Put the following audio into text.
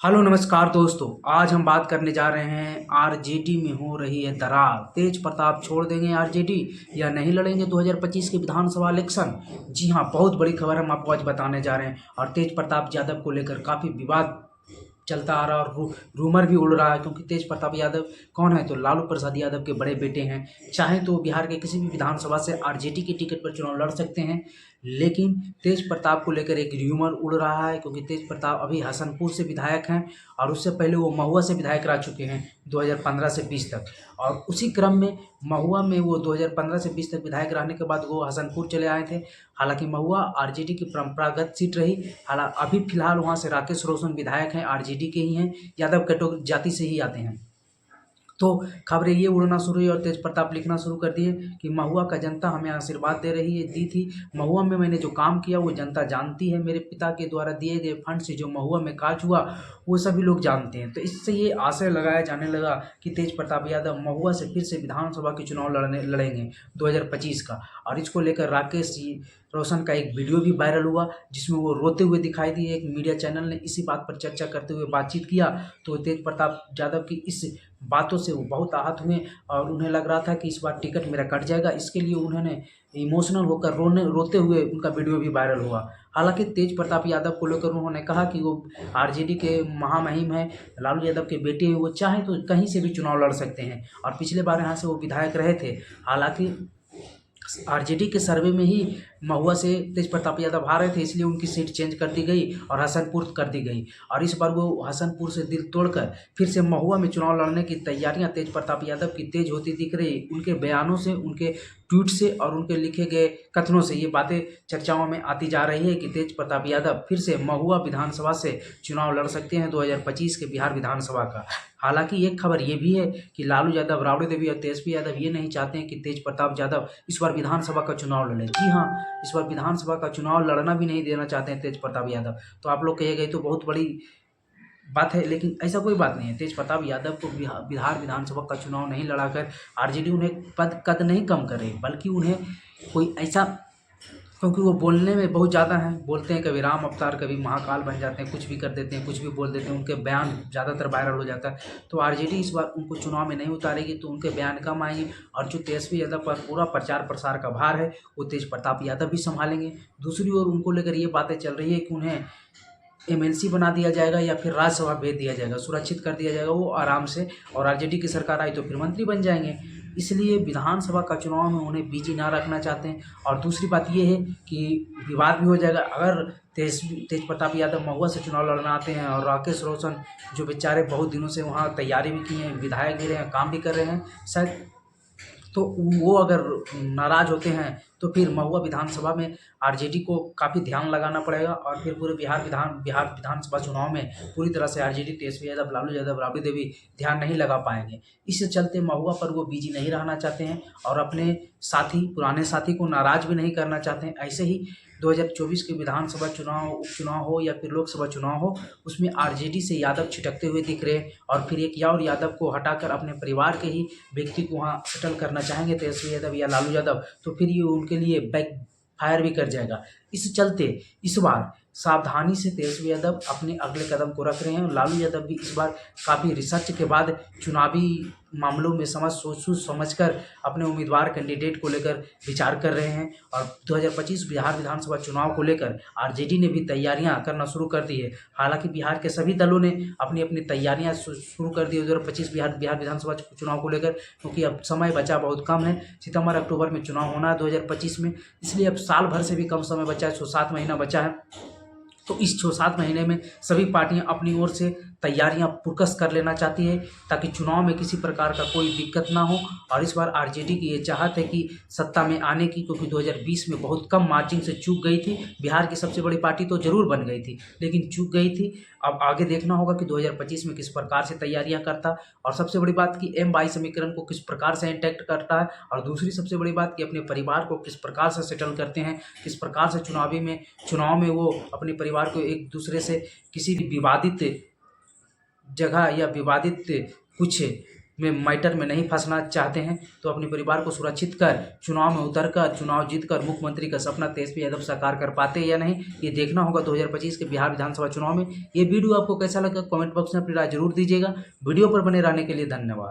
Hello नमस्कार दोस्तों। आज हम बात करने जा रहे हैं आरजेडी में हो रही है दरार। तेज प्रताप छोड़ देंगे आरजेडी या नहीं लड़ेंगे 2025 के विधानसभा इलेक्शन। जी हाँ, बहुत बड़ी खबर हम आपको आज बताने जा रहे हैं। और तेज प्रताप यादव को लेकर काफ़ी विवाद चलता आ रहा है और रूमर भी उड़ रहा है, क्योंकि तेज प्रताप यादव कौन है तो लालू प्रसाद यादव के बड़े बेटे हैं। चाहे तो बिहार के किसी भी विधानसभा से आरजेडी की टिकट पर चुनाव लड़ सकते हैं, लेकिन तेज प्रताप को लेकर एक र्यूमर उड़ रहा है, क्योंकि तेज प्रताप अभी हसनपुर से विधायक हैं और उससे पहले वो महुआ से विधायक रह चुके हैं 2015 से 20 तक। और उसी क्रम में महुआ में वो 2015 से 20 तक विधायक रहने के बाद वो हसनपुर चले आए थे। हालांकि महुआ आरजेडी की परंपरागत सीट रही। हालांकि अभी फिलहाल वहाँ से राकेश रोशन विधायक हैं, आरजेडी के ही हैं, यादव कैटेगरी जाति से ही आते हैं। तो खबरें ये उड़ना शुरू हुई और तेज प्रताप लिखना शुरू कर दिए कि महुआ का जनता हमें आशीर्वाद दे रही है, दी थी। महुआ में मैंने जो काम किया वो जनता जानती है। मेरे पिता के द्वारा दिए गए फंड से जो महुआ में काज हुआ वो सभी लोग जानते हैं। तो इससे ये आशय लगाया जाने लगा कि तेज प्रताप यादव महुआ से फिर से विधानसभा के चुनाव लड़ेंगे 2025 का। और इसको लेकर राकेश जी रोशन का एक वीडियो भी वायरल हुआ, जिसमें वो रोते हुए दिखाई दिए। एक मीडिया चैनल ने इसी बात पर चर्चा करते हुए बातचीत किया, तो तेज प्रताप यादव की इस बातों से वो बहुत आहत हुए और उन्हें लग रहा था कि इस बार टिकट मेरा कट जाएगा। इसके लिए उन्होंने इमोशनल होकर रोते हुए उनका वीडियो भी वायरल हुआ। हालांकि तेज प्रताप यादव को लेकर उन्होंने कहा कि वो आरजेडी के महामहिम हैं, लालू यादव के बेटे हैं, वो चाहे तो कहीं से भी चुनाव लड़ सकते हैं और पिछले बार यहाँ से वो विधायक रहे थे। हालांकि आरजेडी के सर्वे में ही महुआ से तेज प्रताप यादव हारे थे, इसलिए उनकी सीट चेंज कर दी गई और हसनपुर कर दी गई। और इस बार वो हसनपुर से दिल तोड़कर फिर से महुआ में चुनाव लड़ने की तैयारियां तेज प्रताप यादव की तेज होती दिख रही। उनके बयानों से, उनके ट्वीट से और उनके लिखे गए कथनों से ये बातें चर्चाओं में आती जा रही है कि तेज प्रताप यादव फिर से महुआ विधानसभा से चुनाव लड़ सकते हैं 2025 के बिहार विधानसभा का। हालांकि एक खबर ये भी है कि लालू यादव, राबड़ी देवी और तेजस्वी यादव ये नहीं चाहते हैं कि तेज प्रताप यादव इस बार विधानसभा का चुनाव लड़े। जी हाँ, इस बार विधानसभा का चुनाव लड़ना भी नहीं देना चाहते हैं तेज प्रताप यादव। तो आप लोग कहिएगा ये तो बहुत बड़ी बात है, लेकिन ऐसा कोई बात नहीं है। तेज प्रताप यादव को बिहार विधानसभा का चुनाव नहीं लड़ाकर आरजेडी उन्हें कद नहीं कम कर रही, बल्कि उन्हें कोई ऐसा, क्योंकि वो बोलने में बहुत ज़्यादा हैं, बोलते हैं कभी राम अवतार कभी महाकाल बन जाते हैं, कुछ भी कर देते हैं, कुछ भी बोल देते हैं, उनके बयान ज़्यादातर वायरल हो जाता है। तो आरजेडी इस बार उनको चुनाव में नहीं उतारेगी, तो उनके बयान कम आएंगे और जो तेजस्वी यादव पर पूरा प्रचार प्रसार का भार है वो तेज प्रताप यादव भी संभालेंगे। दूसरी ओर उनको लेकर ये बातें चल रही है कि उन्हें एमएलसी बना दिया जाएगा या फिर राज्यसभा भेज दिया जाएगा, सुरक्षित कर दिया जाएगा वो आराम से, और आरजेडी की सरकार आई तो फिर मंत्री बन जाएंगे। इसलिए विधानसभा का चुनाव में उन्हें बिजी ना रखना चाहते हैं। और दूसरी बात ये है कि विवाद भी हो जाएगा अगर तेज प्रताप यादव महुआ से चुनाव लड़ना आते हैं और राकेश रोशन जो बेचारे बहुत दिनों से वहाँ तैयारी भी की हैं, विधायक भी रहे हैं, काम भी कर रहे हैं शायद, तो वो अगर नाराज होते हैं तो फिर महुआ विधानसभा में आरजेडी को काफ़ी ध्यान लगाना पड़ेगा और फिर पूरे बिहार विधानसभा चुनाव में पूरी तरह से आरजेडी, तेजस्वी यादव, लालू यादव, राबड़ी देवी ध्यान नहीं लगा पाएंगे। इससे चलते महुआ पर वो बिजी नहीं रहना चाहते हैं और अपने साथी, पुराने साथी को नाराज भी नहीं करना चाहते हैं। ऐसे ही 2024 के विधानसभा चुनाव, उपचुनाव हो या फिर लोकसभा चुनाव हो, उसमें आरजेडी से यादव छिटकते हुए दिख रहे हैं और फिर एक और यादव को हटाकर अपने परिवार के ही व्यक्ति को वहाँ सेटल करना चाहेंगे तेजस्वी यादव या लालू यादव, तो फिर ये उनके लिए बैक फायर भी कर जाएगा। इस चलते इस बार सावधानी से तेजस्वी यादव अपने अगले कदम को रख रहे हैं। लालू यादव भी इस बार काफ़ी रिसर्च के बाद चुनावी मामलों में सोच समझकर अपने उम्मीदवार कैंडिडेट को लेकर विचार कर रहे हैं। और 2025 बिहार विधानसभा चुनाव को लेकर आरजेडी ने भी तैयारियां करना शुरू कर दी है। हालांकि बिहार के सभी दलों ने अपनी अपनी तैयारियां शुरू कर दी है 2025 बिहार विधानसभा चुनाव को लेकर, क्योंकि अब समय बचा बहुत कम है। सितंबर अक्टूबर में चुनाव होना है 2025 में, इसलिए अब साल भर से भी कम समय बचा है, 6-7 महीना बचा है। तो इस 6-7 महीने में सभी पार्टियां अपनी ओर से तैयारियां पुरकस कर लेना चाहती है ताकि चुनाव में किसी प्रकार का कोई दिक्कत ना हो। और इस बार आरजेडी की ये चाहत है कि सत्ता में आने की, क्योंकि 2020 में बहुत कम मार्जिन से चूक गई थी। बिहार की सबसे बड़ी पार्टी तो जरूर बन गई थी, लेकिन चूक गई थी। अब आगे देखना होगा कि 2025 में किस प्रकार से तैयारियां करता, और सबसे बड़ी बात कि M22 समीकरण को किस प्रकार से इंटैक्ट करता है, और दूसरी सबसे बड़ी बात कि अपने परिवार को किस प्रकार से सेटल करते हैं, किस प्रकार से चुनाव में वो अपने परिवार को एक दूसरे से किसी भी विवादित जगह या विवादित कुछ में मैटर में नहीं फंसना चाहते हैं तो अपने परिवार को सुरक्षित कर चुनाव में उतरकर चुनाव जीतकर मुख्यमंत्री का सपना तेजस्वी यादव साकार कर पाते हैं या नहीं, ये देखना होगा 2025 के बिहार विधानसभा चुनाव में। ये वीडियो आपको कैसा लगा कमेंट बॉक्स में अपनी राय जरूर दीजिएगा। वीडियो पर बने रहने के लिए धन्यवाद।